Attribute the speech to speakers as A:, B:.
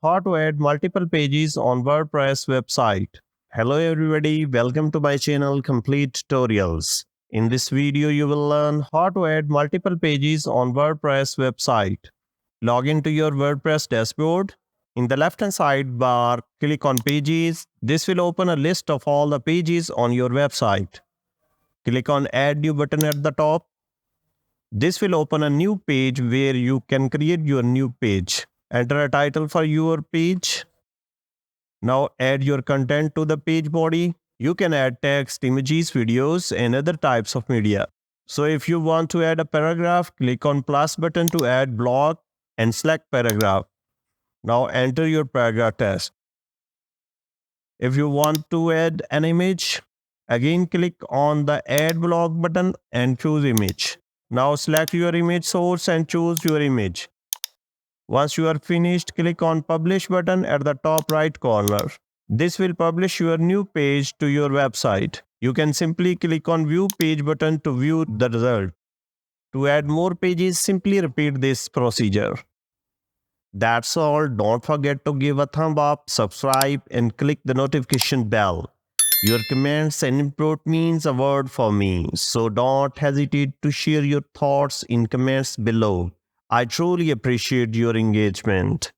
A: how to add multiple pages on WordPress website. Hello everybody, welcome to my channel Complete Tutorials. In this video, you will learn how to add multiple pages on WordPress website. Log into your WordPress dashboard. In the left-hand side bar, click on Pages. This will open a list of all the pages on your website. Click on Add New button at the top. This will open a new page where you can create your new page. Enter a title for your page. Now add your content to the page body. You can add text, images, videos, and other types of media. So if you want to add a paragraph, click on plus button to add block and select paragraph. Now enter your paragraph text. If you want to add an image, again click on the add block button and choose image. Now select your image source and choose your image. Once you are finished, click on Publish button at the top right corner. This will publish your new page to your website. You can simply click on View Page button to view the result. To add more pages, simply repeat this procedure. That's all. Don't forget to give a thumb up, subscribe, and click the notification bell. Your comments and input means a word for me, so don't hesitate to share your thoughts in comments below. I truly appreciate your engagement.